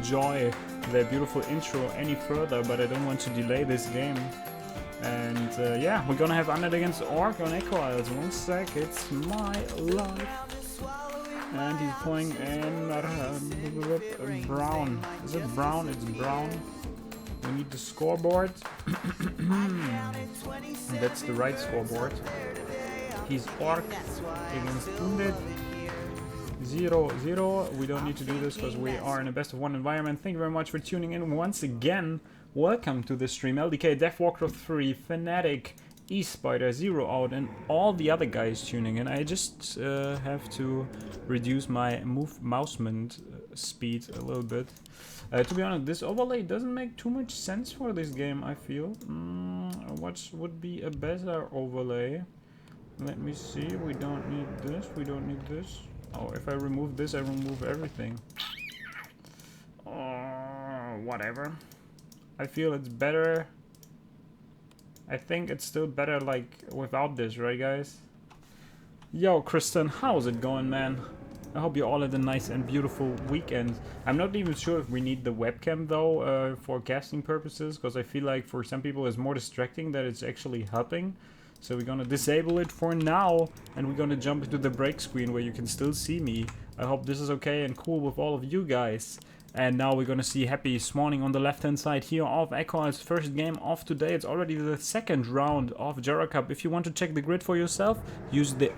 enjoy their beautiful intro any further, but I don't want to delay this game. And yeah, we're gonna have Undead against ORC on Echo Isles. 1 sec, it's my life. And he's playing in brown. Is it brown? It's brown. We need the scoreboard. That's the right scoreboard. He's ORC against Undead. 0-0. We don't need to do this because we are in a best of 1 environment. Thank you very much for tuning in once again. Welcome to the stream. LDK, Death Warcraft 3, Fnatic, E-Spider, Zero Out, and all the other guys tuning in. I just have to reduce my mousement speed a little bit. To be honest, this overlay doesn't make too much sense for this game, I feel. What would be a better overlay? Let me see. We don't need this. We don't need this. Oh, if I remove this, I remove everything. Whatever. I feel it's better. I think it's still better like without this, right guys? Yo, Kristen, how's it going, man? I hope you all had a nice and beautiful weekend. I'm not even sure if we need the webcam though for casting purposes, because I feel like for some people it's more distracting than it's actually helping. So we're gonna disable it for now, and we're gonna jump into the break screen where you can still see me. I hope this is okay and cool with all of you guys. And now we're gonna see Happy spawning on the left hand side here of Echo. It's first game of today. It's already the second round of GERA Cup. If you want to check the grid for yourself, use the !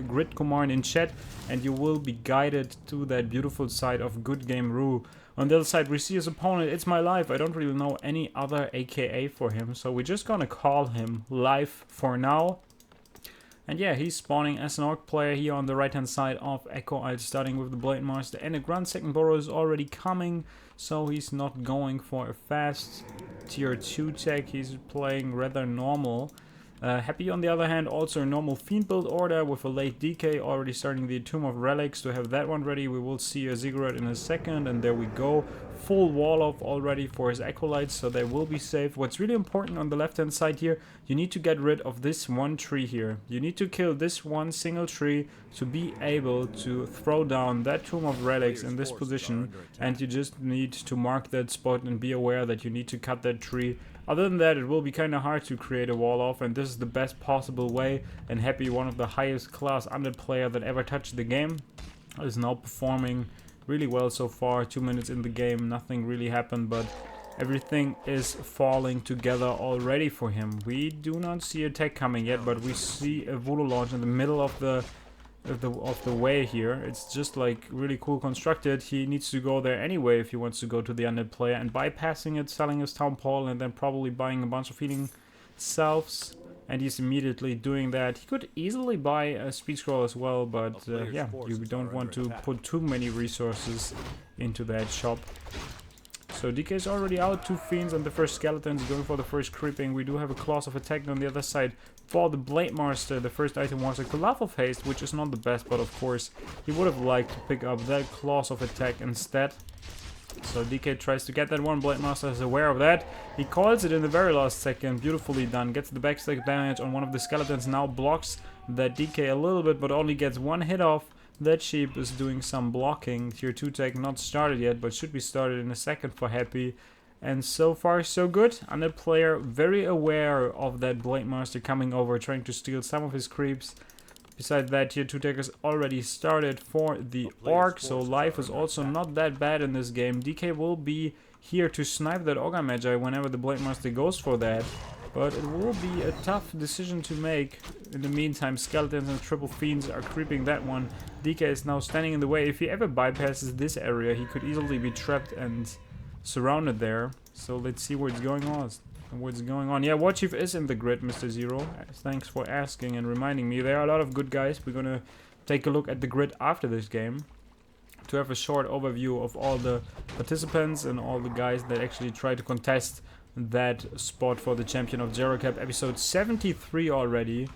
grid command in chat and you will be guided to that beautiful side of Good Game Rue. On the other side we see his opponent, ItsMyLife. I don't really know any other AKA for him, so we're just gonna call him Life for now. And yeah, he's spawning as an Orc player here on the right hand side of Echo Isles, starting with the Blade Master and a Grunt. Second Burrow is already coming, so he's not going for a fast tier 2 tech, he's playing rather normal. Happy on the other hand, also a normal Fiend build order with a late DK, already starting the Tomb of Relics to have that one ready. We will see a Ziggurat in a second, and there we go. Full wall off already for his acolytes, so they will be safe. What's really important on the left hand side here, you need to get rid of this one tree here. You need to kill this one single tree to be able to throw down that Tomb of Relics in this position, and you just need to mark that spot and be aware that you need to cut that tree. Other than that, it will be kind of hard to create a wall off, and this is the best possible way. And Happy, one of the highest class Undead player that ever touched the game, is now performing really well so far. 2 minutes in the game, nothing really happened, but everything is falling together already for him. We do not see a tech coming yet, but we see a Voodoo launch in the middle of the way here. It's just like really cool constructed. He needs to go there anyway if he wants to go to the Undead player, and bypassing it, selling his Town Paul, and then probably buying a bunch of healing selves, and he's immediately doing that. He could easily buy a speed scroll as well, but yeah, you don't want to put too many resources into that shop. So DK is already out, 2 Fiends and the first Skeletons going for the first creeping. We do have a Claws of Attack on the other side for the Blade Master. The first item was a Glove of Haste, which is not the best, but of course he would have liked to pick up that Claws of Attack instead. So DK tries to get that one. Blade Master is aware of that. He calls it in the very last second. Beautifully done. Gets the backstack damage on one of the Skeletons. Now blocks that DK a little bit, but only gets 1 hit off. That sheep is doing some blocking. Tier 2 tech not started yet, but should be started in a second for Happy. And so far so good. Undead player very aware of that Blade Master coming over, trying to steal some of his creeps. Besides that, tier 2 tech is already started for the Orc, so life is also not that bad in this game. DK will be here to snipe that Ogre Magi whenever the Blade Master goes for that. But it will be a tough decision to make. In the meantime, Skeletons and Triple Fiends are creeping that one. DK is now standing in the way. If he ever bypasses this area, he could easily be trapped and surrounded there. So let's see what's going on. Yeah, War Chief is in the grid, Mr. Zero. Thanks for asking and reminding me. There are a lot of good guys. We're gonna take a look at the grid after this game to have a short overview of all the participants and all the guys that actually try to contest that spot for the Champion of GERA Cup. Episode 73 already.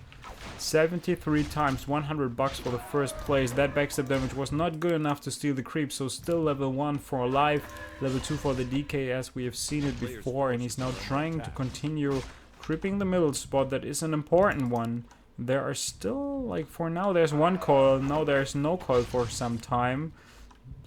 73 times 100 bucks for the first place. That backstab damage was not good enough to steal the creep, so still level 1 for life, level 2 for the DK as we have seen it before, and he's now trying to continue creeping the middle spot. That is an important one. There are still, like, for now there's one coil, now there's no coil for some time.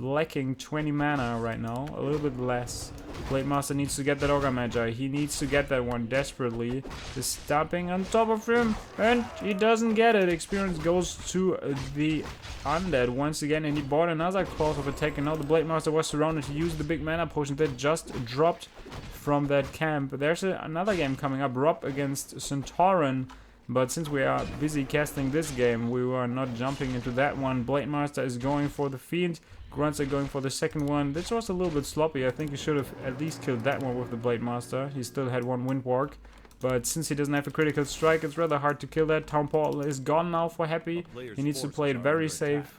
lacking 20 mana right now, a little bit less. Blade Master needs to get that Ogre Magi. He needs to get that one desperately. Just stomping on top of him, and he doesn't get it. Experience goes to the Undead once again, and he bought another clause of attack, and now the Blade Master was surrounded. He used the big mana potion that just dropped from that camp. There's another game coming up, Rob against Centauran. But since we are busy casting this game, we were not jumping into that one. Blade Master is going for the Fiend. Grunts are going for the second one. This was a little bit sloppy. I think he should have at least killed that one with the Blade Master. He still had one Windwalk. But since he doesn't have a critical strike, it's rather hard to kill that. Town Portal is gone now for Happy. He needs to play it very safe.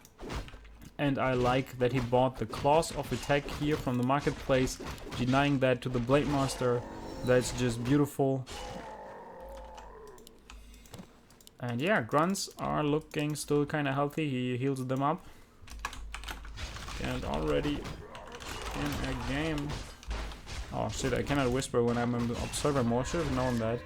And I like that he bought the Claws of Attack here from the marketplace, denying that to the Blade Master. That's just beautiful. And yeah, Grunts are looking still kind of healthy. He heals them up. And already in a game. Oh shit, I cannot whisper when I'm in the observer mode. Should have known that.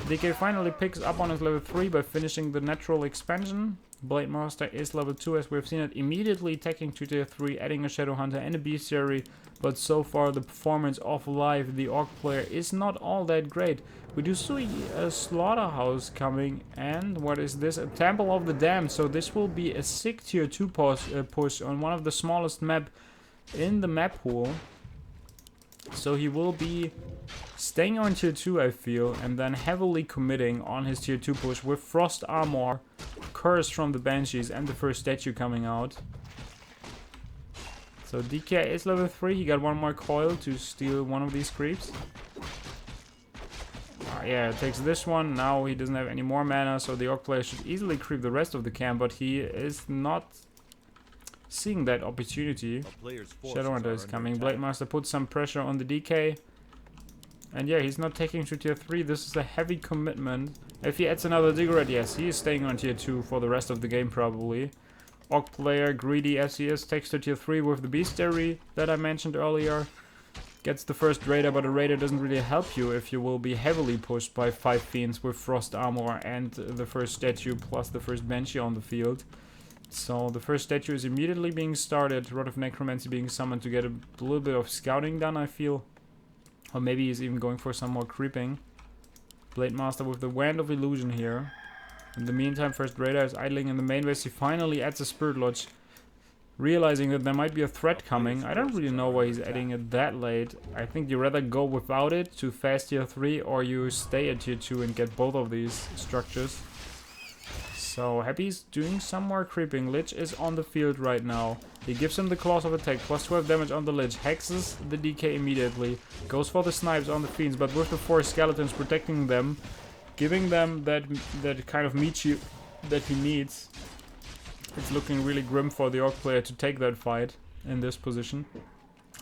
DK finally picks up on his level 3 by finishing the natural expansion. Blade Master is level 2 as we've seen it, immediately attacking to tier 3, adding a Shadow Hunter and a Bestiary. But so far the performance of Live, the Orc player, is not all that great. We do see a Slaughterhouse coming, and what is this? A Temple of the Damned. So this will be a sick tier 2 push on one of the smallest map in the map pool. So he will be staying on tier 2, I feel, and then heavily committing on his tier 2 push with Frost Armor, Curse from the Banshees, and the first statue coming out. So DK is level 3, he got one more coil to steal one of these creeps. Yeah, it takes this one, now he doesn't have any more mana, so the Orc player should easily creep the rest of the camp, but he is not seeing that opportunity. Shadowhunter is coming, Blade Master puts some pressure on the DK. And yeah, he's not taking to tier 3, this is a heavy commitment. If he adds another Digger, yes, he is staying on tier 2 for the rest of the game probably. Orc player, greedy as he is, takes to tier 3 with the Bestiary that I mentioned earlier. Gets the first Raider, but a Raider doesn't really help you if you will be heavily pushed by 5 Fiends with Frost Armor and the first statue plus the first Banshee on the field. So the first statue is immediately being started, Rod of Necromancy being summoned to get a little bit of scouting done, I feel. Or maybe he's even going for some more creeping. Blade Master with the Wand of Illusion here. In the meantime, first Raider is idling in the main base. He finally adds a Spirit Lodge, realizing that there might be a threat coming. I don't really know why he's adding it that late. I think you rather go without it to fast tier 3, or you stay at tier 2 and get both of these structures. So Happy's doing some more creeping. Lich is on the field right now. He gives him the Claws of Attack, plus 12 damage on the Lich, hexes the DK immediately, goes for the snipes on the Fiends, but with the 4 skeletons protecting them, giving them that kind of meat shield that he needs. It's looking really grim for the Orc player to take that fight in this position.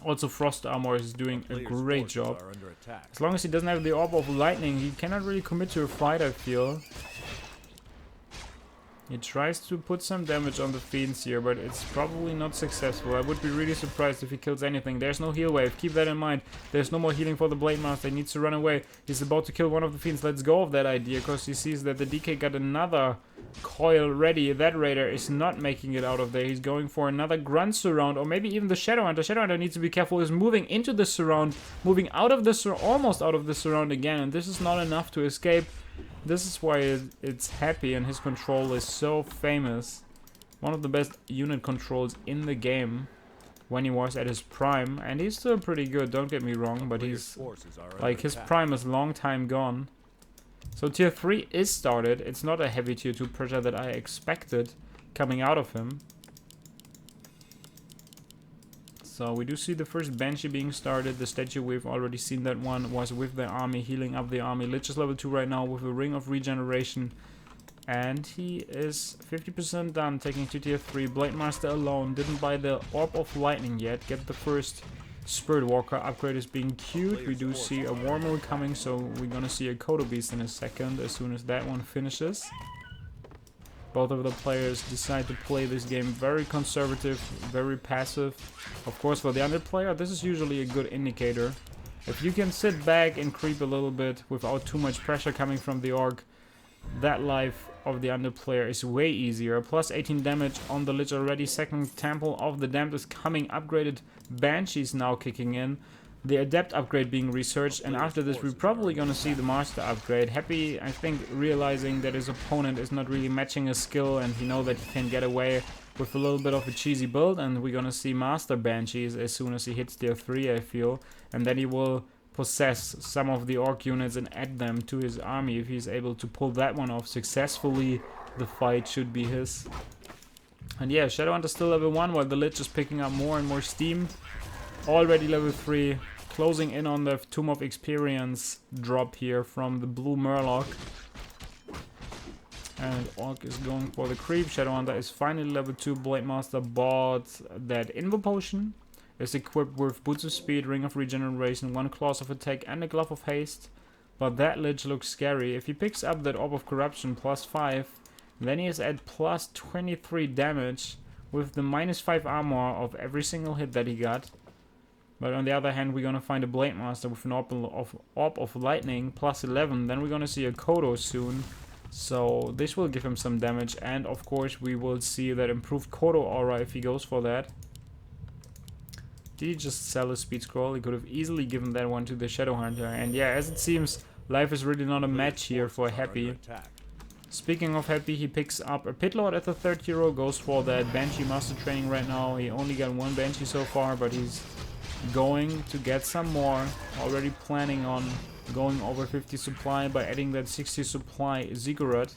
Also, Frost Armor is doing a great job. As long as he doesn't have the Orb of Lightning, he cannot really commit to a fight, I feel. He tries to put some damage on the Fiends here, but it's probably not successful. I would be really surprised if he kills anything. There's no heal wave, keep that in mind. There's no more healing for the Blade Master, he needs to run away. He's about to kill one of the Fiends. Let's go of that idea, because he sees that the DK got another coil ready. That Raider is not making it out of there. He's going for another Grunt surround, or maybe even the Shadowhunter. Shadowhunter needs to be careful. He's moving into the surround, moving out of the almost out of the surround again, and this is not enough to escape. This is why it's Happy, and his control is so famous. One of the best unit controls in the game when he was at his prime. And he's still pretty good, don't get me wrong, but he's like, his prime is long time gone. So tier 3 is started. It's not a heavy tier 2 pressure that I expected coming out of him. So we do see the first Banshee being started. The statue, we've already seen that one, was with the army, healing up the army. Lich is level 2 right now with a Ring of Regeneration. And he is 50% done, taking to tier 3. Blade Master alone, didn't buy the Orb of Lightning yet. Get the first Spirit Walker upgrade is being queued. We do see a Wormhole coming, so we're gonna see a Kodo Beast in a second as soon as that one finishes. Both of the players decide to play this game very conservative, very passive. Of course, for the under player, this is usually a good indicator. If you can sit back and creep a little bit without too much pressure coming from the Orc, that life of the under player is way easier. Plus 18 damage on the Lich already. Second Temple of the Damned is coming. Upgraded Banshees now kicking in. The Adept upgrade being researched, and after this we're probably gonna see the Master upgrade. Happy, I think, realizing that his opponent is not really matching his skill, and he knows that he can get away with a little bit of a cheesy build, and we're gonna see Master Banshees as soon as he hits tier 3, I feel. And then he will possess some of the Orc units and add them to his army. If he's able to pull that one off successfully, the fight should be his. And yeah, Shadowhunter's still level 1, while the Lich is picking up more and more steam. Already level 3, closing in on the Tomb of Experience drop here from the Blue Murloc. And Orc is going for the creep. Shadowhunter is finally level 2. Blade Master bought that Invo Potion. Is equipped with Boots of Speed, Ring of Regeneration, 1 Claws of Attack, and a Glove of Haste. But that Lich looks scary. If he picks up that Orb of Corruption, plus 5, then he is at plus 23 damage with the minus 5 armor of every single hit that he got. But on the other hand, we're gonna find a Blade Master with an Orb of Lightning, plus 11. Then we're gonna see a Kodo soon. So this will give him some damage. And of course, we will see that improved Kodo aura if he goes for that. Did he just sell his speed scroll? He could have easily given that one to the Shadowhunter. And yeah, as it seems, life is really not a match here for Happy. Speaking of Happy, he picks up a Pitlord at the 3rd hero, goes for that Banshee Master Training right now. He only got 1 Banshee so far, but he's going to get some more. Already planning on going over 50 supply by adding that 60 supply Ziggurat.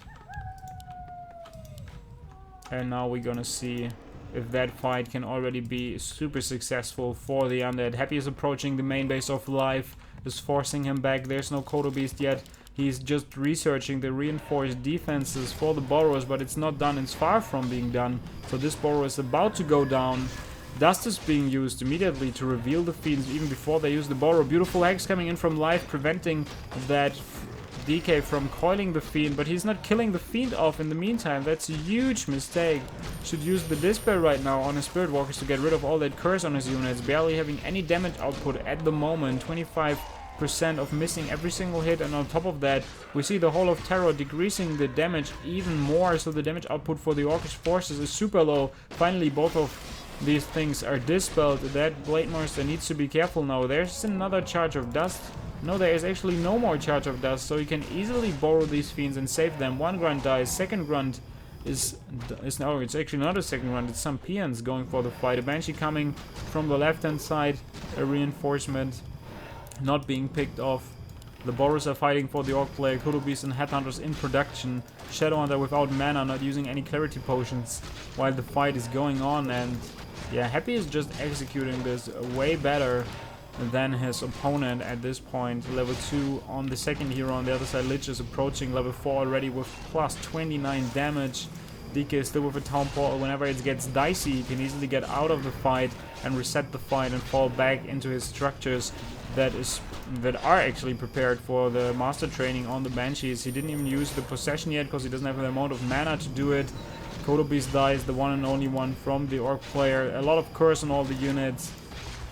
And now we're gonna see if that fight can already be super successful for the Undead. Happy is approaching the main base of life, is forcing him back. There's no Kodo Beast yet. He's just researching the reinforced defenses for the Burrows, but it's not done. It's far from being done. So this Burrow is about to go down. Dust is being used immediately to reveal the Fiends even before they use the Burrow. Beautiful Hex coming in from life, preventing that DK from coiling the Fiend, but he's not killing the Fiend off in the meantime. That's a huge mistake. Should use the Dispel right now on his Spirit Walkers to get rid of all that curse on his units. Barely having any damage output at the moment. 25% of missing every single hit, and on top of that, we see the Hall of Terror decreasing the damage even more, so the damage output for the Orcish forces is super low. Finally, both of these things are dispelled. That Blade Master needs to be careful now. There's another charge of dust. No, there is actually no more charge of dust, so you can easily borrow these Fiends and save them. 1 grunt dies, 2nd grunt is no, it's actually not a 2nd grunt, it's some peons going for the fight. A Banshee coming from the left-hand side, a reinforcement not being picked off. The Boros are fighting for the Orc player, Kodo Beast and Headhunters in production. Shadowhunter without mana, not using any clarity potions while the fight is going on, and yeah, Happy is just executing this way better than his opponent at this point. Level 2 on the 2nd hero. On the other side, Lich is approaching level 4 already with plus 29 damage. DK is still with a Town Portal. Whenever it gets dicey, he can easily get out of the fight and reset the fight and fall back into his structures that are actually prepared for the Master Training on the Banshees. He didn't even use the Possession yet because he doesn't have the amount of mana to do it. Kodo Beast dies, the one and only one from the Orc player. A lot of curse on all the units.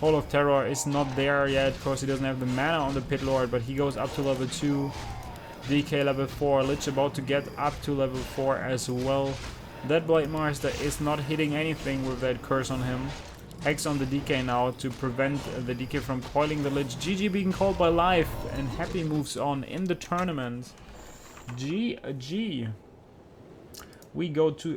Hall of Terror is not there yet because he doesn't have the mana on the Pit Lord, but he goes up to level 2. DK level 4. Lich about to get up to level 4 as well. That Blade Master is not hitting anything with that curse on him. Hex on the DK now to prevent the DK from coiling the Lich. GG being called by life, and Happy moves on in the tournament. GG. We go to